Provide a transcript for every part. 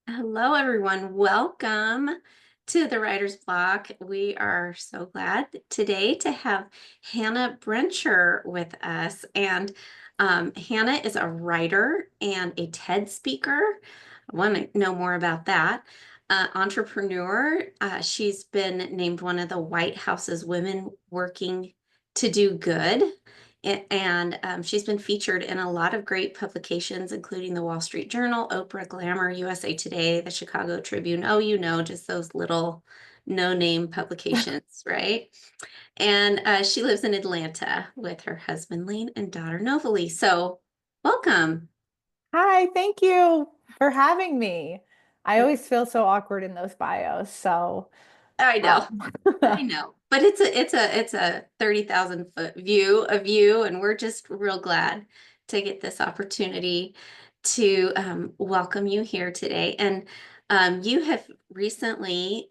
Hello, everyone. Welcome to the Writer's Block. We are so glad today to have Hannah Brencher with us. And Hannah is a writer and a TED speaker. I want to know more about that. Entrepreneur. She's been named one of the White House's Women Working to Do Good. And she's been featured in a lot of great publications, including the Wall Street Journal, Oprah, Glamour, USA Today, the Chicago Tribune. Oh, just those little no-name publications, right? And she lives in Atlanta with her husband, Lane, and daughter, Novalie. So, welcome. Hi, thank you for having me. I always feel so awkward in those bios. I know. Um, I know, but it's a 30,000 foot view of you, and we're just real glad to get this opportunity to welcome you here today. And you have recently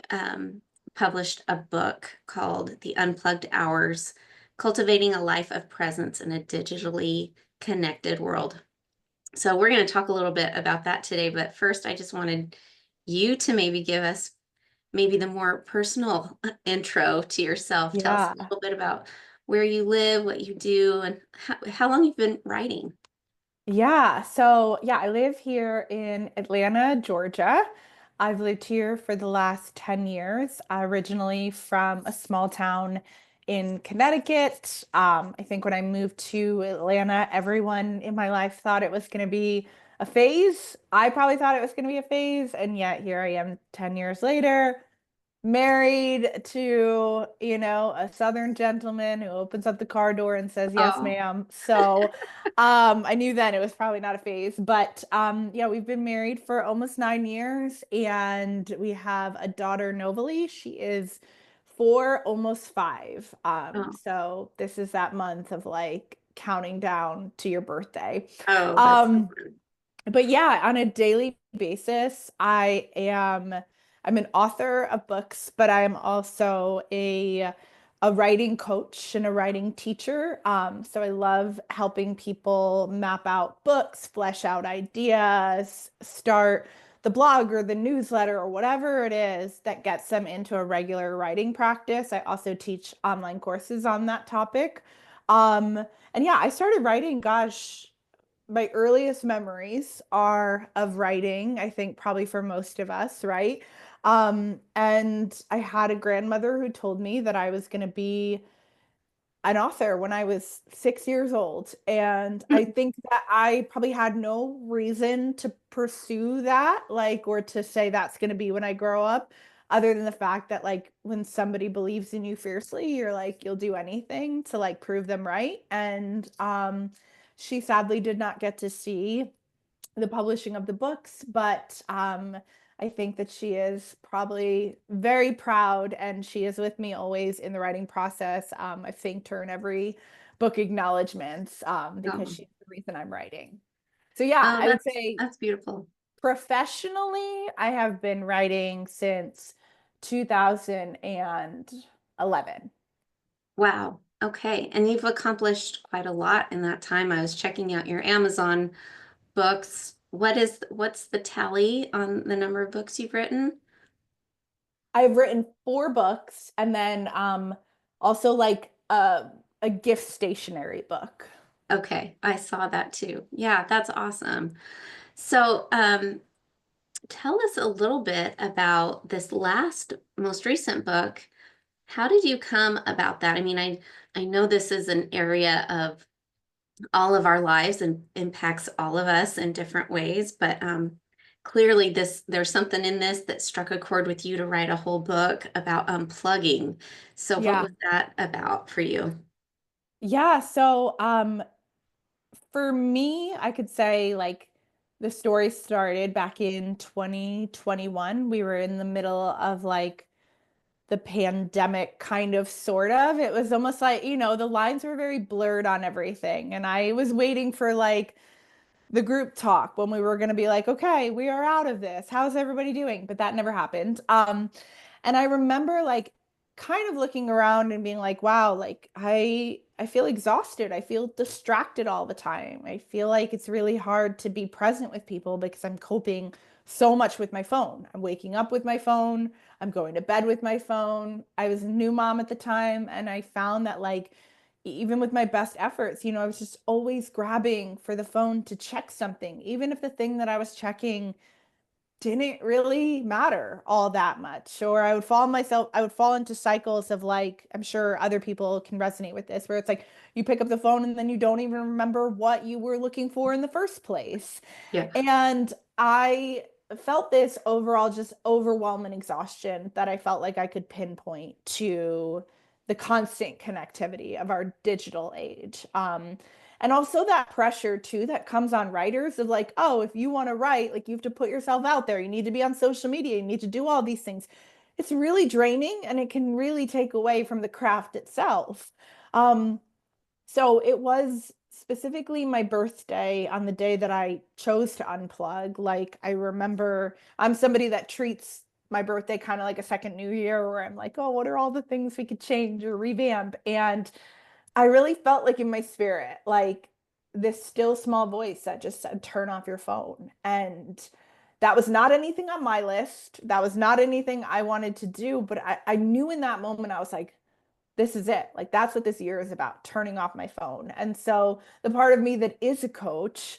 published a book called The Unplugged Hours, Cultivating a Life of Presence in a Digitally Connected World. So we're going to talk a little bit about that today, but first I just wanted you to maybe give us maybe the more personal intro to yourself. Tell us yeah. a little bit about where you live, what you do, and how long you've been writing. I live here in Atlanta, Georgia. I've lived here for the last 10 years, originally from a small town in Connecticut. I think when I moved to Atlanta, everyone in my life thought it was going to be a phase. I probably thought it was going to be a phase, and yet here I am 10 years later married to, a Southern gentleman who opens up the car door and says, "Yes, Oh, ma'am." I knew then it was probably not a phase, but yeah, we've been married for almost 9 years and we have a daughter, Novalie. She is 4, almost 5. oh, So this is that month of like counting down to your birthday. oh, that's so Um, fun. but yeah, on a daily basis, I'm an author of books, but I'm also a writing coach and a writing teacher. So I love helping people map out books, flesh out ideas, start the blog or the newsletter or whatever it is that gets them into a regular writing practice. I also teach online courses on that topic. Um, and yeah, I started writing, gosh, my earliest memories are of writing, I think probably for most of us, right? And I had a grandmother who told me that I was going to be an author when I was 6 years old. And I think that I probably had no reason to pursue that, like, or to say that's going to be when I grow up, other than the fact that, like, when somebody believes in you fiercely, you're like, you'll do anything to like prove them right. And she sadly did not get to see the publishing of the books, but I think that she is probably very proud and she is with me always in the writing process. I thanked her in every book acknowledgments because Oh, she's the reason I'm writing. So yeah, oh, I would that's say that's beautiful. professionally, I have been writing since 2011. Wow. Okay. And you've accomplished quite a lot in that time. I was checking out your Amazon books. What's the tally on the number of books you've written? I've written 4 books and then also like a gift stationery book. Okay, I saw that too. Yeah, that's awesome. So, tell us a little bit about this most recent book. How did you come about that? I know this is an area of all of our lives and impacts all of us in different ways, but clearly there's something in this that struck a chord with you to write a whole book about unplugging. So, what Yeah. was that about for you? Yeah, for me, I could say like the story started back in 2021. We were in the middle of like the pandemic kind of sort of. It was almost like, the lines were very blurred on everything and I was waiting for like the group talk when we were going to be like, okay, we are out of this. How's everybody doing? But that never happened. And I remember like kind of looking around and being like, wow, like I feel exhausted. I feel distracted all the time. I feel like it's really hard to be present with people because I'm coping so much with my phone. I'm waking up with my phone. I'm going to bed with my phone. I was a new mom at the time, and I found that like even with my best efforts, I was just always grabbing for the phone to check something, even if the thing that I was checking didn't really matter all that much. Or I would fall into cycles of like, I'm sure other people can resonate with this, where it's like you pick up the phone and then you don't even remember what you were looking for in the first place. Yeah. And I felt this overall just overwhelming exhaustion that I felt like I could pinpoint to the constant connectivity of our digital age. And also that pressure too that comes on writers of like, oh, if you want to write, like you have to put yourself out there. You need to be on social media. You need to do all these things. It's really draining and it can really take away from the craft itself. Um, so it was specifically my birthday on the day that I chose to unplug. Like I remember I'm somebody that treats my birthday kind of like a second new year where I'm like, oh, what are all the things we could change or revamp? And I really felt like in my spirit, like this still small voice that just said, turn off your phone. And that was not anything on my list. That was not anything I wanted to do. But I knew in that moment, I was like, this is it. Like that's what this year is about, turning off my phone. And so the part of me that is a coach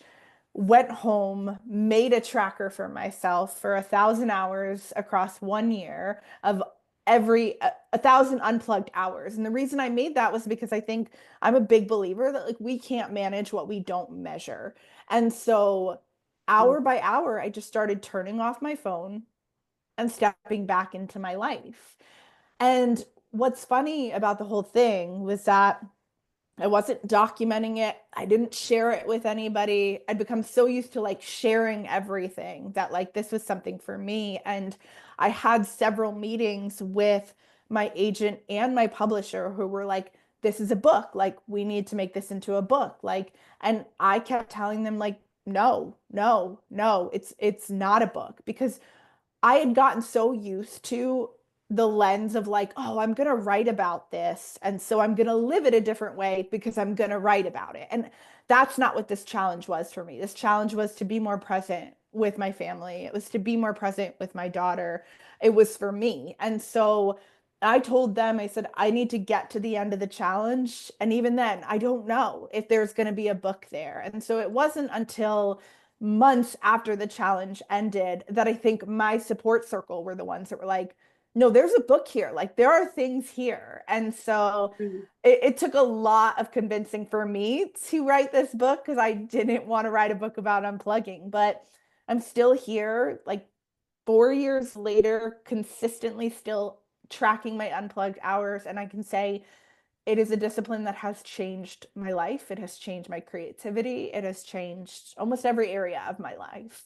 went home, made a tracker for myself for 1,000 hours across 1 year of every 1,000 unplugged hours. And the reason I made that was because I think I'm a big believer that like we can't manage what we don't measure. And so hour by hour, I just started turning off my phone and stepping back into my life. And what's funny about the whole thing was that I wasn't documenting it. I didn't share it with anybody. I'd become so used to like sharing everything that like this was something for me. And I had several meetings with my agent and my publisher who were like, this is a book. Like, we need to make this into a book. Like, and I kept telling them, like, no, no, no, it's not a book because I had gotten so used to the lens of like, oh, I'm going to write about this. And so I'm going to live it a different way because I'm going to write about it. And that's not what this challenge was for me. This challenge was to be more present with my family. It was to be more present with my daughter. It was for me. And so I told them, I said, I need to get to the end of the challenge. And even then, I don't know if there's going to be a book there. And so it wasn't until months after the challenge ended that I think my support circle were the ones that were like, no, there's a book here. Like there are things here. And so Mhm. it took a lot of convincing for me to write this book because I didn't want to write a book about unplugging, but I'm still here, like 4 years later, consistently still tracking my unplugged hours. And I can say it is a discipline that has changed my life. It has changed my creativity. It has changed almost every area of my life.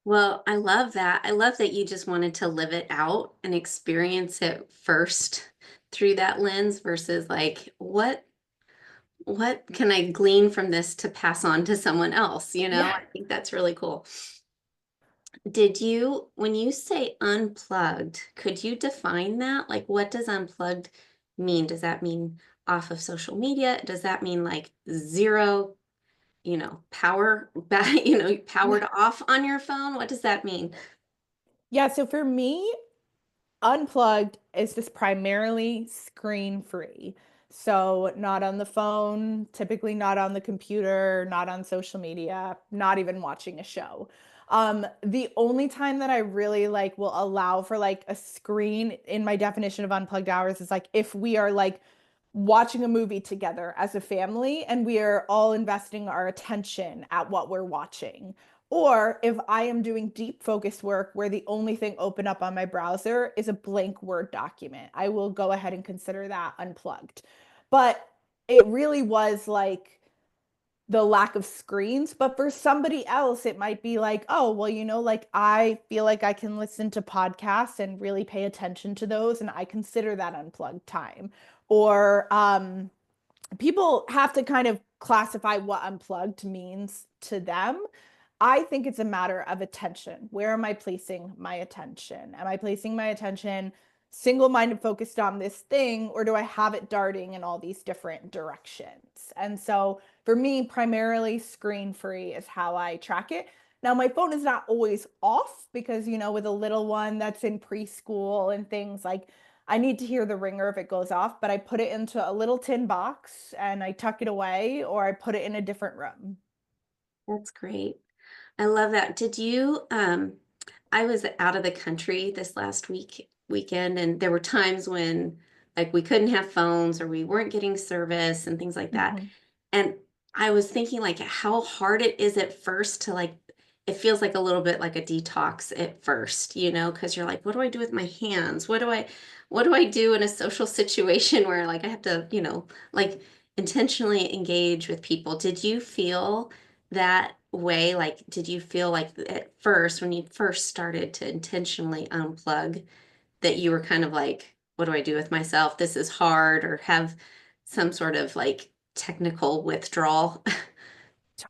Well, I love that. I love that you just wanted to live it out and experience it first through that lens versus like what can I glean from this to pass on to someone else, you know? Yeah. I think that's really cool. Did you, when you say unplugged, could you define that? Like, what does unplugged mean? Does that mean off of social media? Does that mean like zero, power back, powered off on your phone? What does that mean? Yeah. So for me, Unplugged is just primarily screen free. So, not on the phone, typically not on the computer, not on social media, not even watching a show. The only time that I really like will allow for like a screen in my definition of unplugged hours is like if we are like watching a movie together as a family and we are all investing our attention at what we're watching. Or if I am doing deep focus work where the only thing open up on my browser is a blank Word document, I will go ahead and consider that unplugged. But it really was like the lack of screens. But for somebody else, it might be like, oh, well, like I feel like I can listen to podcasts and really pay attention to those, and I consider that unplugged time. Or people have to kind of classify what unplugged means to them. I think it's a matter of attention. Where am I placing my attention? Am I placing my attention single-minded focused on this thing, or do I have it darting in all these different directions? And so for me, primarily screen free is how I track it. Now, my phone is not always off because, with a little one that's in preschool and things like I need to hear the ringer if it goes off, but I put it into a little tin box and I tuck it away or I put it in a different room. That's great. I love that. I was out of the country this last weekend, and there were times when like we couldn't have phones or we weren't getting service and things like that. Mhm. And I was thinking like how hard it is at first to like it feels like a little bit like a detox at first, because you're like, what do I do with my hands? What do I do in a social situation where like I have to, like intentionally engage with people? Did you feel that way? Like, did you feel like at first, when you first started to intentionally unplug, that you were kind of like, what do I do with myself? This is hard, or have some sort of like technical withdrawal?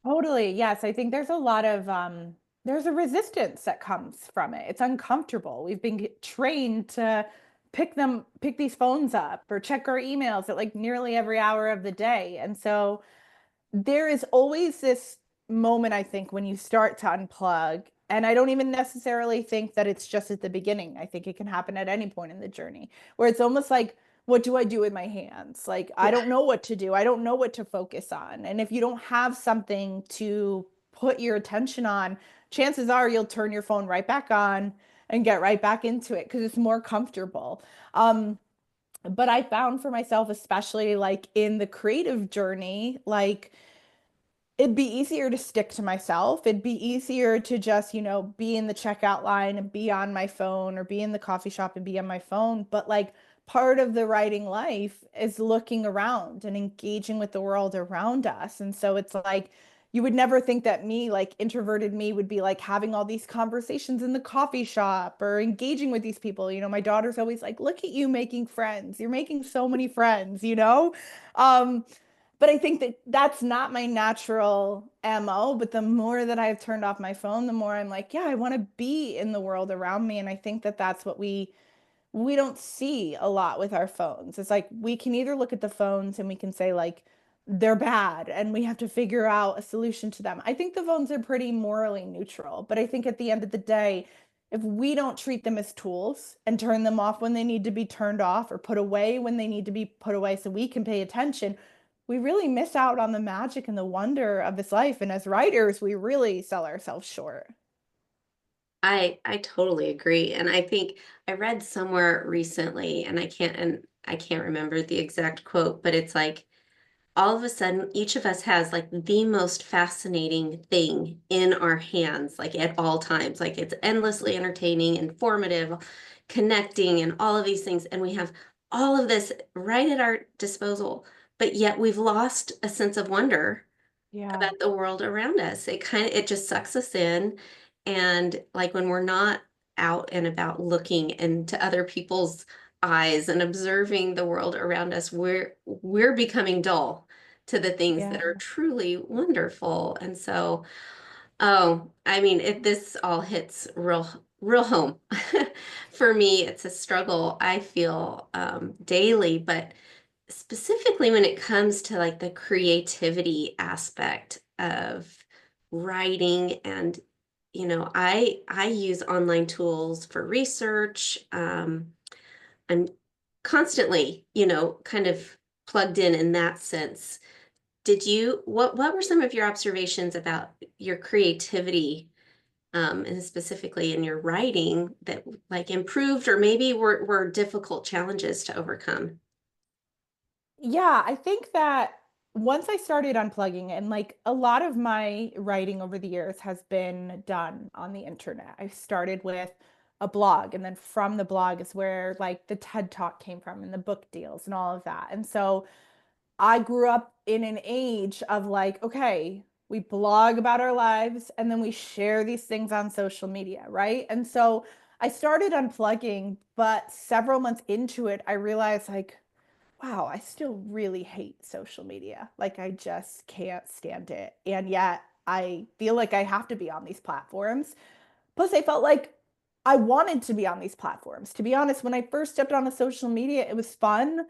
Totally. Yes, I think there's a resistance that comes from it. It's uncomfortable. We've been trained to pick these phones up or check our emails at like nearly every hour of the day. And so there is always this moment, I think, when you start to unplug. And I don't even necessarily think that it's just at the beginning. I think it can happen at any point in the journey where it's almost like, what do I do with my hands? Like, I Yeah. don't know what to do. I don't know what to focus on. And if you don't have something to put your attention on, chances are you'll turn your phone right back on and get right back into it because it's more comfortable. But I found for myself, especially like in the creative journey, like, it'd be easier to stick to myself. It'd be easier to just, be in the checkout line and be on my phone or be in the coffee shop and be on my phone. But like part of the writing life is looking around and engaging with the world around us. And so it's like you would never think that me, like introverted me, would be like having all these conversations in the coffee shop or engaging with these people. My daughter's always like, look at you making friends. You're making so many friends. But I think that that's not my natural MO. But the more that I've turned off my phone, the more I'm like, yeah, I want to be in the world around me. And I think that that's what we don't see a lot with our phones. It's like we can either look at the phones and we can say like they're bad and we have to figure out a solution to them. I think the phones are pretty morally neutral, but I think at the end of the day, if we don't treat them as tools and turn them off when they need to be turned off or put away when they need to be put away so we can pay attention, we really miss out on the magic and the wonder of this life. And as writers, we really sell ourselves short. I totally agree. And I think I read somewhere recently, and I can't remember the exact quote, but it's like all of a sudden each of us has like the most fascinating thing in our hands, like at all times. Like it's endlessly entertaining, informative, connecting, and all of these things. And we have all of this right at our disposal, but yet we've lost a sense of wonder Yeah. about the world around us. It just sucks us in. And like when we're not out and about looking into other people's eyes and observing the world around us, we're becoming dull to the things that are Yeah. truly wonderful. And so, oh, I mean, if this all hits real home. For me, it's a struggle I feel daily, but specifically when it comes to like the creativity aspect of writing. And I use online tools for research. I'm constantly kind of plugged in that sense. What were some of your observations about your creativity, and specifically in your writing, that like improved or maybe were difficult challenges to overcome? Yeah, I think that once I started unplugging, and like a lot of my writing over the years has been done on the internet. I started with a blog, and then from the blog is where like the TED Talk came from and the book deals and all of that. And so I grew up in an age of like, okay, we blog about our lives and then we share these things on social media, right? And so I started unplugging, but several months into it, I realized like, wow, I still really hate social media. Like I just can't stand it. And yet I feel like I have to be on these platforms. Plus, I felt like I wanted to be on these platforms. To be honest, when I first stepped on a social media, it was fun.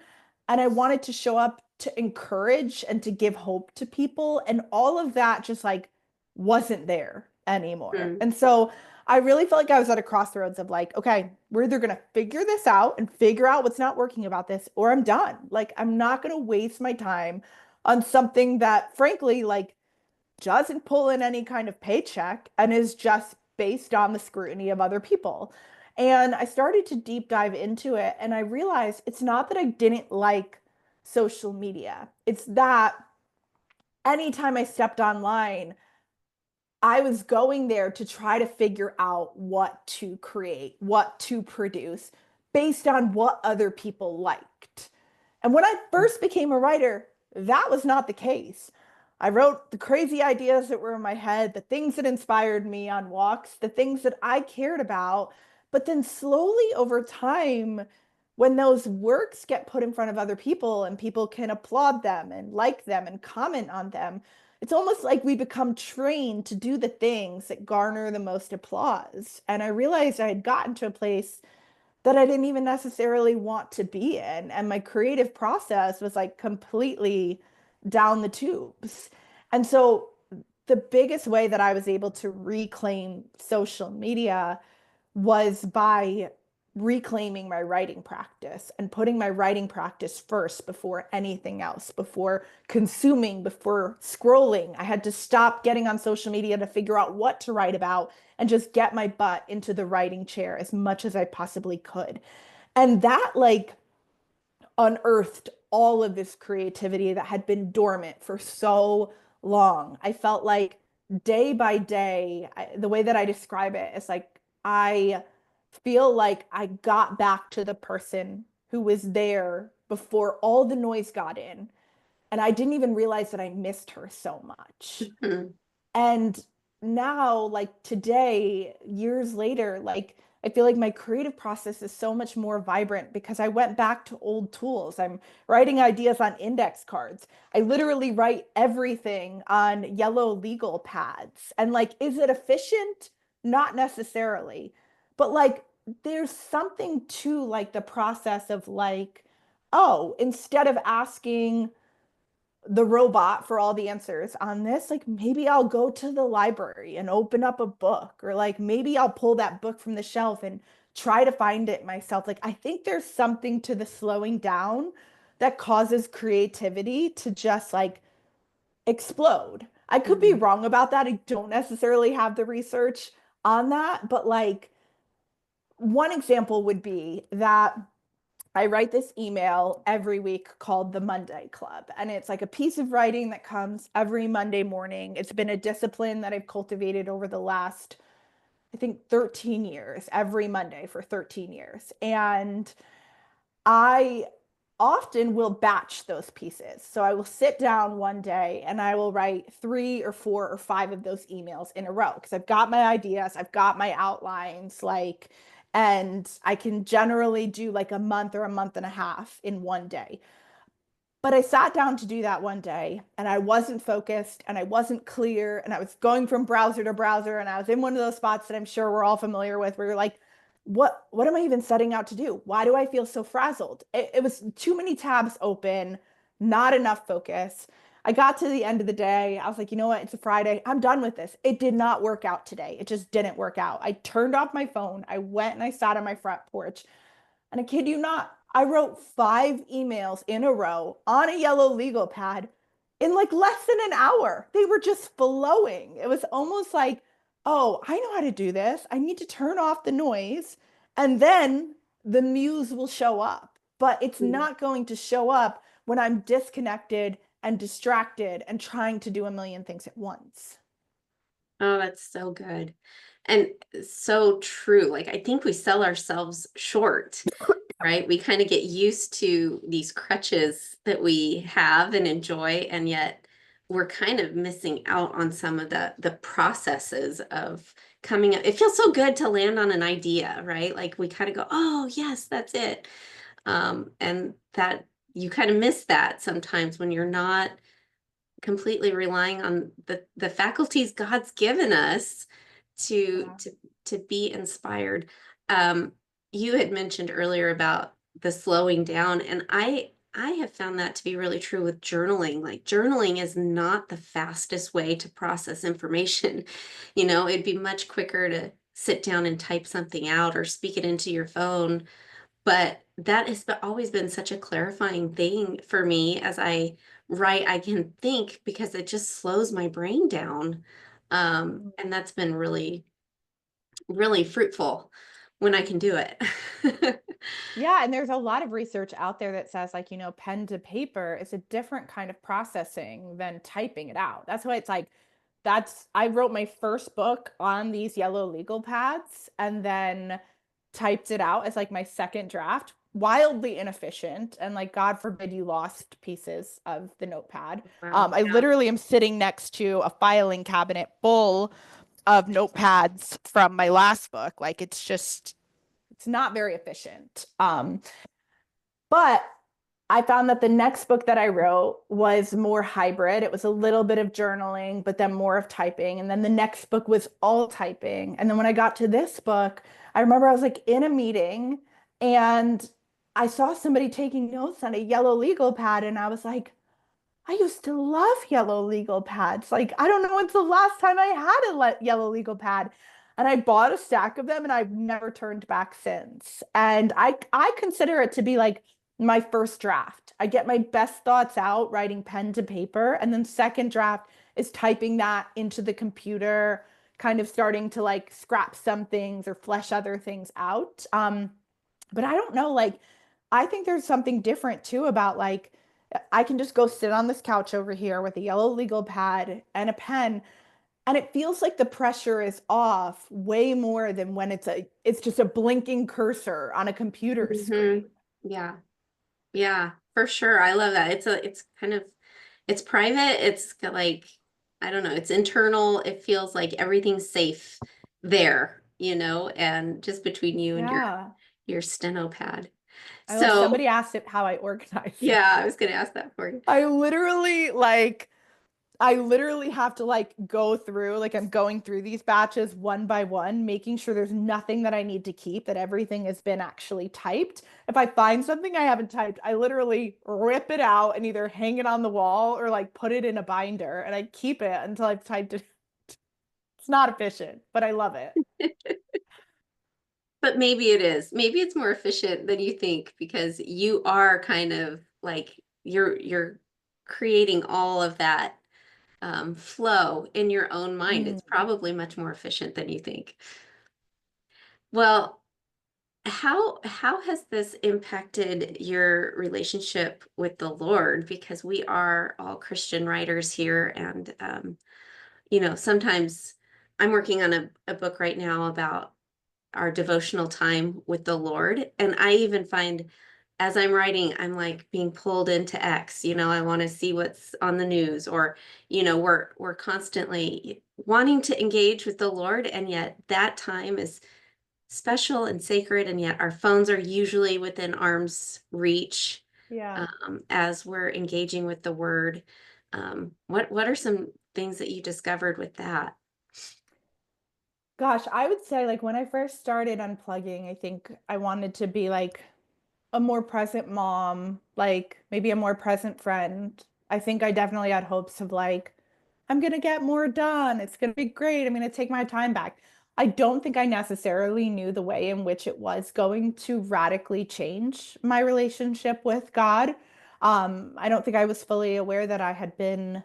And I wanted to show up to encourage and to give hope to people. And all of that just like wasn't there anymore. Mm. And so I really felt like I was at a crossroads of like, okay, we're either going to figure this out and figure out what's not working about this, or I'm done. Like, I'm not going to waste my time on something that, frankly, like, doesn't pull in any kind of paycheck and is just based on the scrutiny of other people. And I started to deep dive into it, and I realized it's not that I didn't like social media, it's that anytime I stepped online, I was going there to try to figure out what to create, what to produce based on what other people liked. And when I first became a writer, that was not the case. I wrote the crazy ideas that were in my head, the things that inspired me on walks, the things that I cared about. But then slowly over time, when those works get put in front of other people and people can applaud them and like them and comment on them, it's almost like we become trained to do the things that garner the most applause. And I realized I had gotten to a place that I didn't even necessarily want to be in. And my creative process was like completely down the tubes. And so the biggest way that I was able to reclaim social media was by reclaiming my writing practice and putting my writing practice first before anything else, before consuming, before scrolling. I had to stop getting on social media to figure out what to write about and just get my butt into the writing chair as much as I possibly could. And that like unearthed all of this creativity that had been dormant for so long. I felt like day by day, the way that I describe it is like I feel like I got back to the person who was there before all the noise got in. And I didn't even realize that I missed her so much. Mm. And now, like today, years later, like I feel like my creative process is so much more vibrant because I went back to old tools. I'm writing ideas on index cards. I literally write everything on yellow legal pads. And like, is it efficient? Not necessarily. But like, there's something to like the process of like, oh, instead of asking the robot for all the answers on this, like maybe I'll go to the library and open up a book, or like maybe I'll pull that book from the shelf and try to find it myself. Like I think there's something to the slowing down that causes creativity to just like explode. I could be Mhm. wrong about that. I don't necessarily have the research on that, but like one example would be that I write this email every week called the Monday Club. And it's like a piece of writing that comes every Monday morning. It's been a discipline that I've cultivated over the last, I think, 13 years, every Monday for 13 years. And I often will batch those pieces. So I will sit down one day and I will write 3 or 4 or 5 of those emails in a row because I've got my ideas, I've got my outlines, like, and I can generally do like a month or a month and a half in one day. But I sat down to do that one day and I wasn't focused and I wasn't clear and I was going from browser to browser and I was in one of those spots that I'm sure we're all familiar with where you're like, what am I even setting out to do? Why do I feel so frazzled? It was too many tabs open, not enough focus. I got to the end of the day. I was like, you know what? It's a Friday. I'm done with this. It did not work out today. It just didn't work out. I turned off my phone. I went and I sat on my front porch. And I kid you not, I wrote 5 emails in a row on a yellow legal pad in like less than an hour. They were just flowing. It was almost like, oh, I know how to do this. I need to turn off the noise and then the muse will show up. But it's Mhm. not going to show up when I'm disconnected and distracted and trying to do a million things at once. Oh, that's so good. And so true. Like, I think we sell ourselves short, right? We kind of get used to these crutches that we have and enjoy, and yet we're kind of missing out on some of the processes of coming up. It feels so good to land on an idea, right? Like we kind of go, oh, yes, that's it. And that you kind of miss that sometimes when you're not completely relying on the faculties God's given us to Yeah. to to be inspired. Um, you had mentioned earlier about the slowing down, and I have found that to be really true with journaling. Like journaling is not the fastest way to process information. It'd be much quicker to sit down and type something out or speak it into your phone. But that has always been such a clarifying thing for me as I write. I can think because it just slows my brain down. And that's been really, really fruitful when I can do it. Yeah, and there's a lot of research out there that says, like, pen to paper is a different kind of processing than typing it out. That's why it's like, I wrote my first book on these yellow legal pads and then typed it out as like my second draft. Wildly inefficient. And like, God forbid you lost pieces of the notepad. Wow. I Yeah. literally am sitting next to a filing cabinet full of notepads from my last book. Like, it's not very efficient. But I found that the next book that I wrote was more hybrid. It was a little bit of journaling, but then more of typing. And then the next book was all typing. And then when I got to this book, I remember I was like in a meeting and I saw somebody taking notes on a yellow legal pad. And I was like, I used to love yellow legal pads. Like, I don't know when's the last time I had a yellow legal pad. And I bought a stack of them and I've never turned back since. And I consider it to be like my first draft. I get my best thoughts out writing pen to paper. And then second draft is typing that into the computer, kind of starting to like scrap some things or flesh other things out. But I don't know, like, I think there's something different too about like, I can just go sit on this couch over here with a yellow legal pad and a pen, and it feels like the pressure is off way more than when it's just a blinking cursor on a computer screen. Hmm. Yeah. Yeah, for sure. I love that. It's kind of, it's private. It's got like, I don't know, it's internal. It feels like everything's safe there, and just between you and Yeah. your steno pad. I like So somebody asked it how I organize it. yeah, I was gonna ask that for you. I literally like I literally have to like go through, like I'm going through these batches one by one, making sure there's nothing that I need to keep, that everything has been actually typed. If I find something I haven't typed, I literally rip it out and either hang it on the wall or like put it in a binder and I keep it until I've typed it. It's not efficient, but I love it. But maybe it is. Maybe it's more efficient than you think because you are kind of like you're creating all of that flow in your own mind. It's Mm. probably much more efficient than you think. Well, how has this impacted your relationship with the Lord? Because we are all Christian writers here, and sometimes I'm working on a book right now about our devotional time with the Lord, and I even find as I'm writing, I'm like being pulled into X. I want to see what's on the news, or we're constantly wanting to engage with the Lord, and yet that time is special and sacred, and yet our phones are usually within arm's reach Yeah. as we're engaging with the word. What are some things that you discovered with that? Gosh, I would say like when I first started unplugging, I think I wanted to be like a more present mom, like maybe a more present friend. I think I definitely had hopes of like, I'm gonna get more done. It's gonna be great. I'm gonna take my time back. I don't think I necessarily knew the way in which it was going to radically change my relationship with God. I don't think I was fully aware that I had been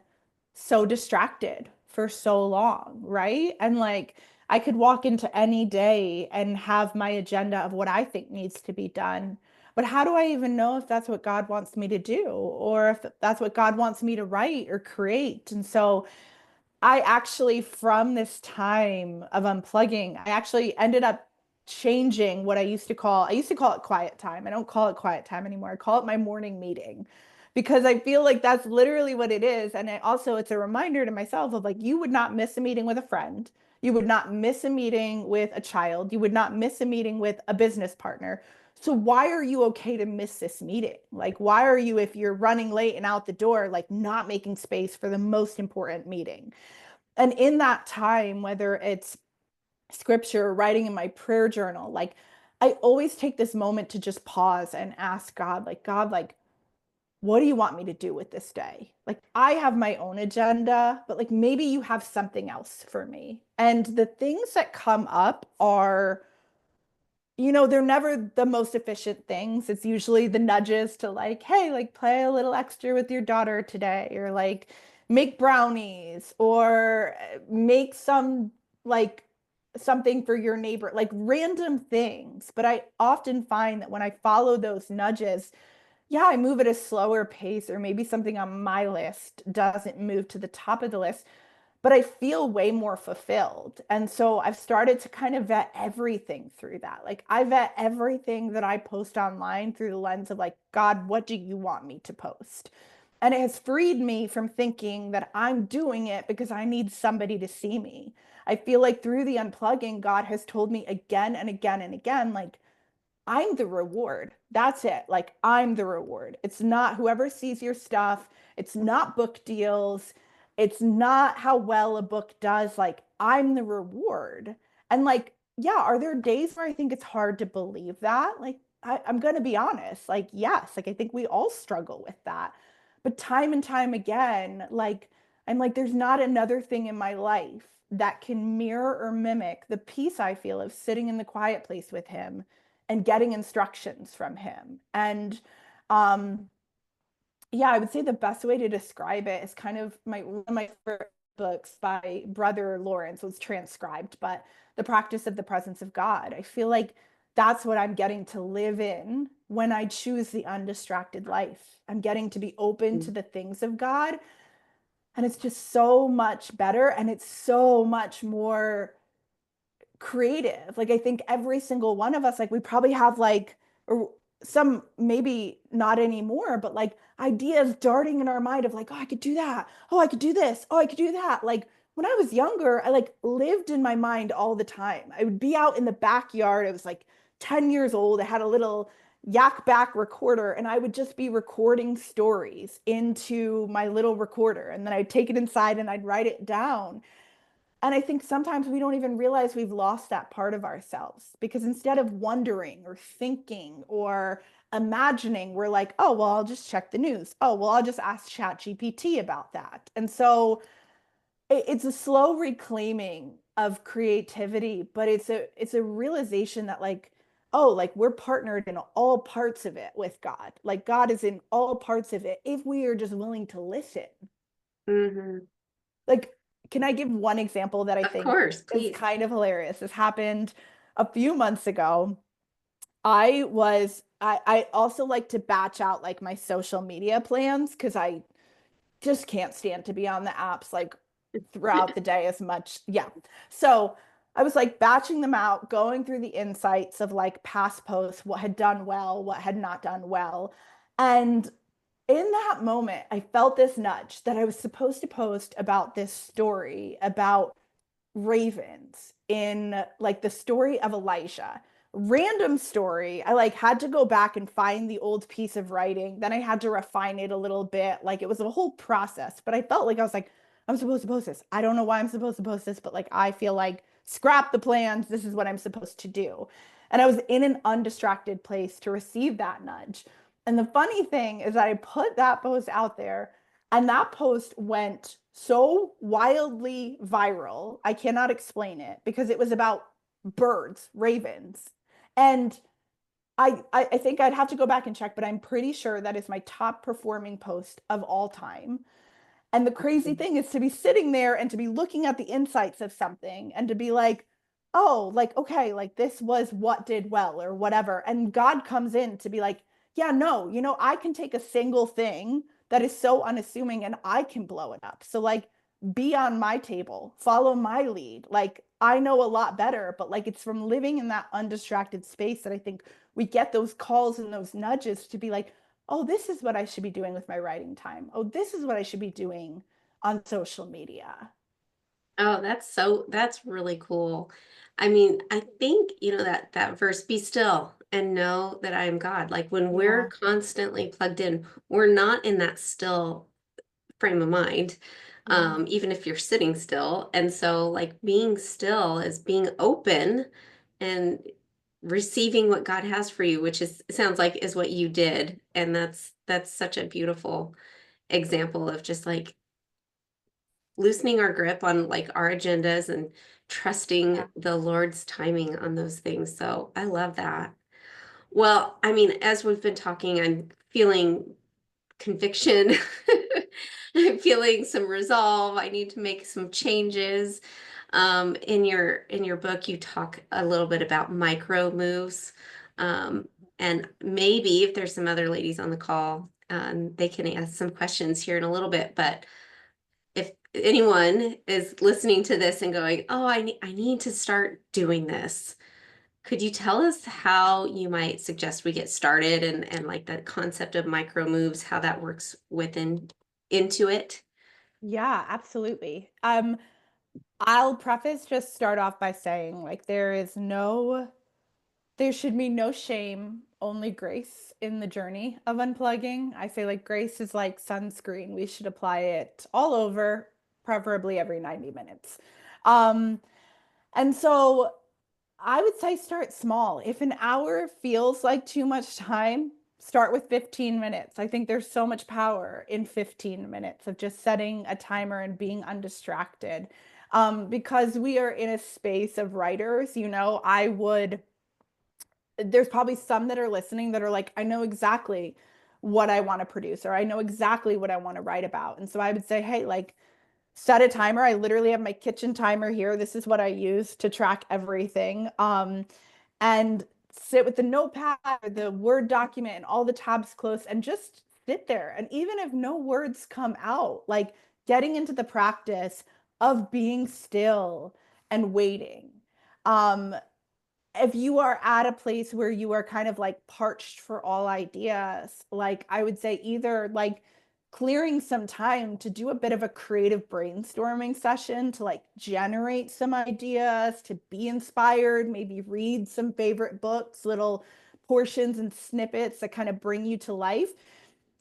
so distracted for so long, right? And like I could walk into any day and have my agenda of what I think needs to be done. But how do I even know if that's what God wants me to do or if that's what God wants me to write or create? And so I actually, from this time of unplugging, I actually ended up changing what I used to call it quiet time. I don't call it quiet time anymore. I call it my morning meeting because I feel like that's literally what it is. And it's a reminder to myself of like, you would not miss a meeting with a friend. You would not miss a meeting with a child. You would not miss a meeting with a business partner. So why are you okay to miss this meeting? Like, why are you, if you're running late and out the door, like not making space for the most important meeting? And in that time, whether it's scripture or writing in my prayer journal, like I always take this moment to just pause and ask God, like, what do you want me to do with this day? Like, I have my own agenda, but like maybe you have something else for me. And the things that come up are, they're never the most efficient things. It's usually the nudges to like, hey, like play a little extra with your daughter today, or like make brownies, or make some like something for your neighbor, like random things. But I often find that when I follow those nudges, yeah, I move at a slower pace, or maybe something on my list doesn't move to the top of the list, but I feel way more fulfilled. And so I've started to kind of vet everything through that. Like, I vet everything that I post online through the lens of like, God, what do you want me to post? And it has freed me from thinking that I'm doing it because I need somebody to see me. I feel like through the unplugging, God has told me again and again and again, like, I'm the reward. That's it. Like, I'm the reward. It's not whoever sees your stuff. It's not book deals. It's not how well a book does. Like, I'm the reward. And like, yeah, are there days where I think it's hard to believe that? Like, I'm going to be honest. Like, yes, like I think we all struggle with that. But time and time again, like, I'm like, there's not another thing in my life that can mirror or mimic the peace I feel of sitting in the quiet place with him and getting instructions from him. And um, yeah, I would say the best way to describe it is kind of one of my favorite books by Brother Lawrence was transcribed, but The Practice of the Presence of God. I feel like that's what I'm getting to live in when I choose the undistracted life. I'm getting to be open to the things of God. And it's just so much better. And it's so much more creative. Like, I think every single one of us, like we probably have like, or some maybe not anymore, but like ideas darting in our mind of like, oh, I could do that. Oh, I could do this. Oh, I could do that. Like, when I was younger, I like lived in my mind all the time. I would be out in the backyard. I was like 10 years old. I had a little yak back recorder, and I would just be recording stories into my little recorder. And then I'd take it inside and I'd write it down. And I think sometimes we don't even realize we've lost that part of ourselves, because instead of wondering or thinking or imagining, we're like, oh, well, I'll just check the news. Oh, well, I'll just ask ChatGPT about that. And so it's a slow reclaiming of creativity, but it's a realization that like, oh, like we're partnered in all parts of it with God. Like, God is in all parts of it if we are just willing to listen. Mm-hmm. Like, can I give one example that I Of think course, is please. kind of hilarious? This happened a few months ago. I also like to batch out like my social media plans because I just can't stand to be on the apps like throughout the day as much. Yeah. So I was like batching them out, going through the insights of like past posts, what had done well, what had not done well. And in that moment, I felt this nudge that I was supposed to post about this story about ravens in like the story of Elijah. Random story. I like had to go back and find the old piece of writing. Then I had to refine it a little bit. Like, it was a whole process, but I felt like I was like, I'm supposed to post this. I don't know why I'm supposed to post this, but like I feel like scrap the plans. This is what I'm supposed to do. And I was in an undistracted place to receive that nudge. And the funny thing is that I put that post out there, and that post went so wildly viral. I cannot explain it, because it was about birds, ravens. And I think I'd have to go back and check, but I'm pretty sure that is my top performing post of all time. And the crazy thing is to be sitting there and to be looking at the insights of something and to be like, oh, like, okay, like this was what did well or whatever. And God comes in to be like, yeah, no, I can take a single thing that is so unassuming and I can blow it up. So, like, be on my table, follow my lead. Like, I know a lot better, but like, it's from living in that undistracted space that I think we get those calls and those nudges to be like, oh, this is what I should be doing with my writing time. Oh, this is what I should be doing on social media. Oh, that's really cool. I mean, I think, that verse, be still and know that I am God. Like when we're Yeah. constantly plugged in, we're not in that still frame of mind, Yeah. even if you're sitting still. And so like being still is being open and receiving what God has for you, which is sounds like is what you did. And that's such a beautiful example of just like loosening our grip on like our agendas and trusting Yeah. the Lord's timing on those things. So I love that. Well, I mean, as we've been talking, I'm feeling conviction. I'm feeling some resolve. I need to make some changes. In your book, you talk a little bit about micro moves. And maybe if there's some other ladies on the call, they can ask some questions here in a little bit. But if anyone is listening to this and going, "Oh, I need to start doing this," could you tell us how you might suggest we get started and like the concept of micro moves, how that works within into it? Yeah, absolutely. I'll preface just start off by saying like there should be no shame, only grace in the journey of unplugging. I say like grace is like sunscreen. We should apply it all over, preferably every 90 minutes. Um, and so I would say start small. If an hour feels like too much time, start with 15 minutes. I think there's so much power in 15 minutes of just setting a timer and being undistracted. Because we are in a space of writers, there's probably some that are listening that are like, I know exactly what I want to produce, or I know exactly what I want to write about. And so I would say, hey, like, set a timer. I literally have my kitchen timer here. This is what I use to track everything. And sit with the notepad, the Word document, and all the tabs close, and just sit there. And even if no words come out, like getting into the practice of being still and waiting. Um, if you are at a place where you are kind of like parched for all ideas, like I would say either like clearing some time to do a bit of a creative brainstorming session to like generate some ideas, to be inspired, maybe read some favorite books, little portions and snippets that kind of bring you to life.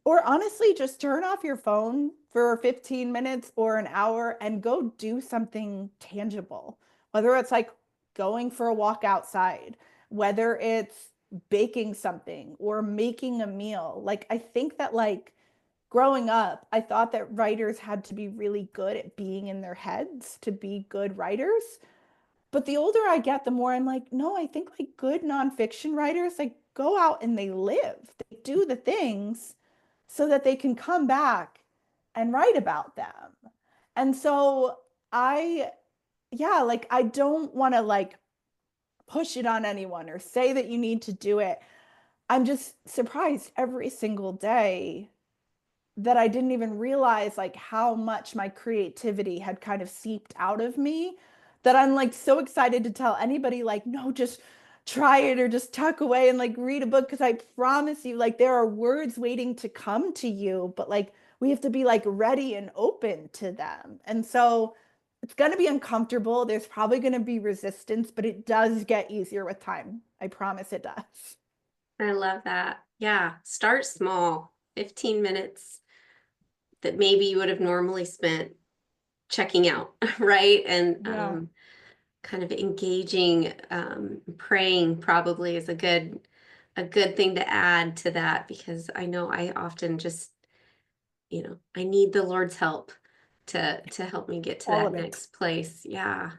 Or honestly, just turn off your phone for 15 minutes or an hour and go do something tangible. Whether it's like going for a walk outside, whether it's baking something or making a meal. Like, I think that, like, growing up, I thought that writers had to be really good at being in their heads to be good writers. But the older I get, the more I'm like, no, I think like good nonfiction writers like go out and they live, they do the things so that they can come back and write about them. And so I, yeah, like I don't want to like push it on anyone or say that you need to do it. I'm just surprised every single day that I didn't even realize like how much my creativity had kind of seeped out of me, that I'm like so excited to tell anybody like, no, just try it or just tuck away and like read a book, because I promise you like there are words waiting to come to you, but like we have to be like ready and open to them. And so it's going to be uncomfortable. There's probably going to be resistance, but it does get easier with time. I promise it does. I love that. Yeah, start small. 15 minutes that maybe you would have normally spent checking out, right? And Yeah. kind of engaging, praying probably is a good thing to add to that, because I know I often just, I need the Lord's help to help me get to All that of it. next place. Yeah.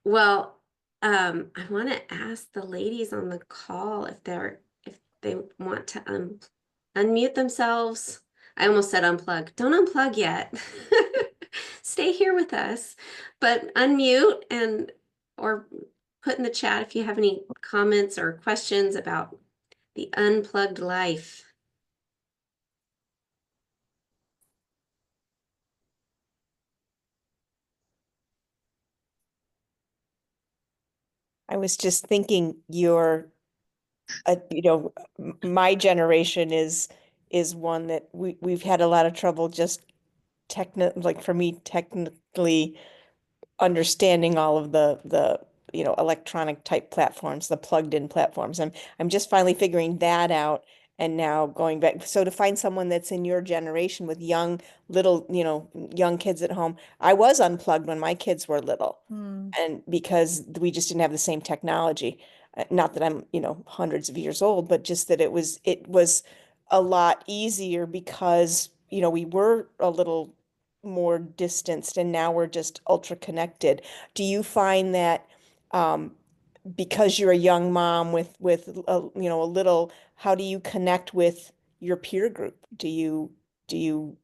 Well, I want to ask the ladies on the call if they want to unmute themselves. I almost said unplug. Don't unplug yet. Stay here with us, but unmute or put in the chat if you have any comments or questions about the unplugged life. I was just thinking my generation is one that we've had a lot of trouble just like for me, technically understanding all of the electronic type platforms, the plugged in platforms. I'm just finally figuring that out and now going back. So to find someone that's in your generation with young kids at home, I was unplugged when my kids were little, Hmm. and because we just didn't have the same technology. not that I'm, hundreds of years old, but just that it was a lot easier because, we were a little more distanced and now we're just ultra connected. Do you find that um, because you're a young mom with a little, how do you connect with your peer group? Do you do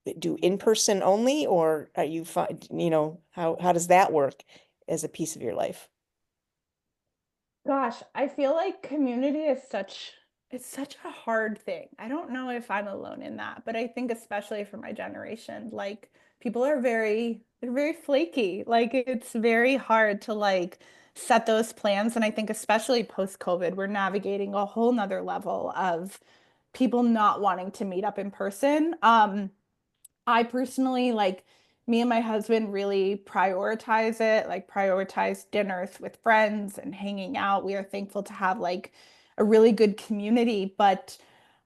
in person only, or are you how does that work as a piece of your life? Gosh, I feel like community is such a hard thing. I don't know if I'm alone in that, but I think especially for my generation, like people are they're very flaky. Like it's very hard to like set those plans. And I think especially post-COVID, we're navigating a whole nother level of people not wanting to meet up in person. I personally like me and my husband really prioritize it, like prioritize dinners with friends and hanging out. We are thankful to have like a really good community, but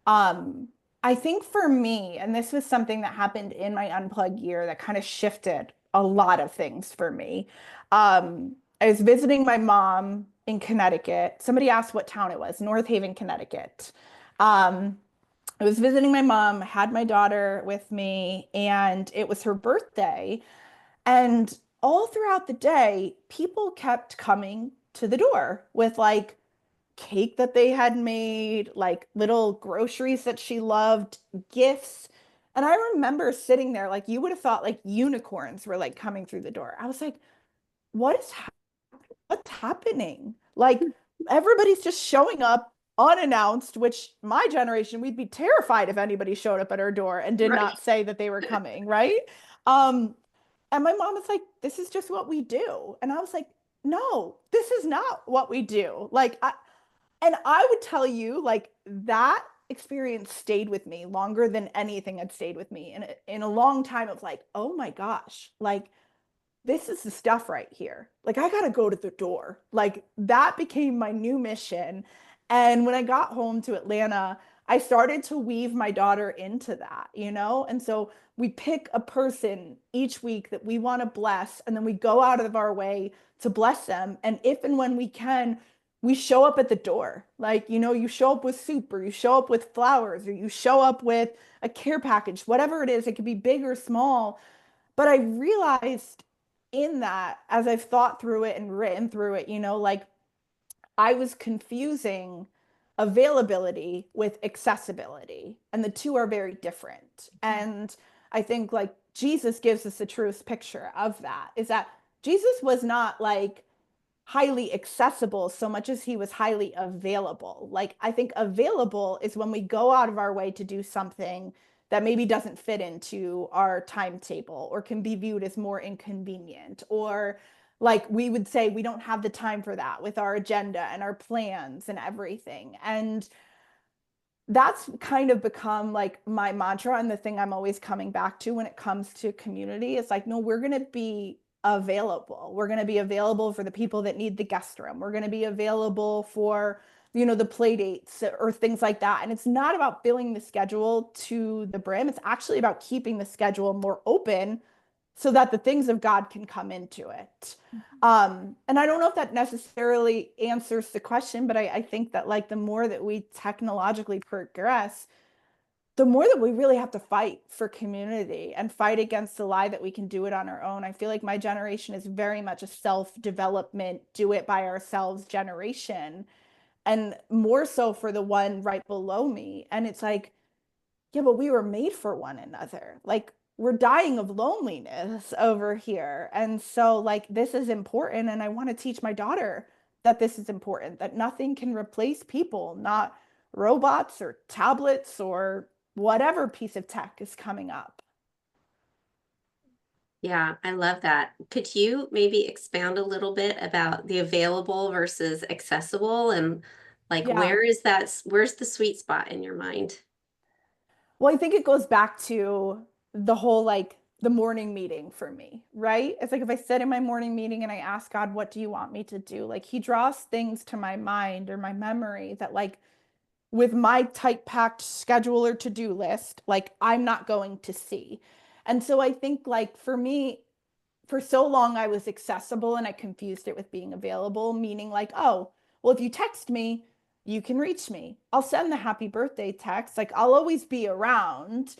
um I think for me, and this was something that happened in my unplug year that kind of shifted a lot of things for me. I was visiting my mom in Connecticut. Somebody asked what town it was, North Haven, Connecticut. Um, I was visiting my mom, had my daughter with me, and it was her birthday. And all throughout the day, people kept coming to the door with like cake that they had made, like little groceries that she loved, gifts. And I remember sitting there, like you would have thought like unicorns were like coming through the door. I was like, what is what's happening? Like everybody's just showing up unannounced, which my generation, we'd be terrified if anybody showed up at our door and did Right. not say that they were coming, right? Um, and my mom was like, this is just what we do. And I was like, no, this is not what we do. And I would tell you, like, that experience stayed with me longer than anything had stayed with me in a long time of like, oh my gosh, like this is the stuff right here. Like, I got to go to the door. Like, that became my new mission. And when I got home to Atlanta, I started to weave my daughter into that, you know? And so we pick a person each week that we want to bless, and then we go out of our way to bless them. And if and when we can, we show up at the door. Like, you show up with soup, or you show up with flowers, or you show up with a care package, whatever it is. It could be big or small, but I realized in that, as I've thought through it and written through it, like I was confusing availability with accessibility, and the two are very different. And I think like Jesus gives us the truest picture of that is that Jesus was not like highly accessible so much as he was highly available. Like, I think available is when we go out of our way to do something that maybe doesn't fit into our timetable or can be viewed as more inconvenient, or like we would say we don't have the time for that with our agenda and our plans and everything. And that's kind of become like my mantra, and the thing I'm always coming back to when it comes to community. It's like, no, we're going to be available. We're going to be available for the people that need the guest room. We're going to be available for, the play dates or things like that. And it's not about filling the schedule to the brim. It's actually about keeping the schedule more open so that the things of God can come into it. And I don't know if that necessarily answers the question, but I think that like the more that we technologically progress, the more that we really have to fight for community and fight against the lie that we can do it on our own. I feel like my generation is very much a self-development, do it by ourselves generation, and more so for the one right below me. And it's like, yeah, but we were made for one another. Like we're dying of loneliness over here. And so like this is important. And I want to teach my daughter that this is important, that nothing can replace people, not robots or tablets or whatever piece of tech is coming up. Yeah, I love that. Could you maybe expound a little bit about the available versus accessible, and like Yeah. where's the sweet spot in your mind? Well, I think it goes back to the whole like the morning meeting for me, right? It's like if I sit in my morning meeting and I ask God, what do you want me to do? Like he draws things to my mind or my memory that like with my tight packed schedule or to-do list, like I'm not going to see. And so I think like for me, for so long I was accessible and I confused it with being available, meaning like, oh, well, if you text me, you can reach me. I'll send the happy birthday text. Like I'll always be around.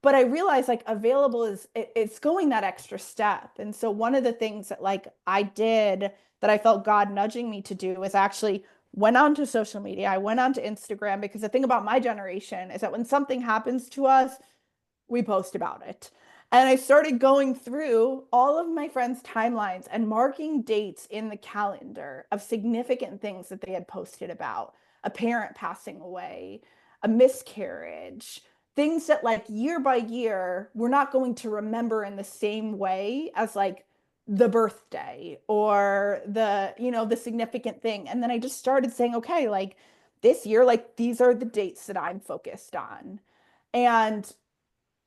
But I realized like available is it's going that extra step. And so one of the things that like I did that I felt God nudging me to do was actually went onto social media. I went onto Instagram because the thing about my generation is that when something happens to us, we post about it. And I started going through all of my friends' timelines and marking dates in the calendar of significant things that they had posted about a parent passing away, a miscarriage, things that, like, year by year, we're not going to remember in the same way as like the birthday or the significant thing. And then I just started saying, okay, like this year, like these are the dates that I'm focused on. And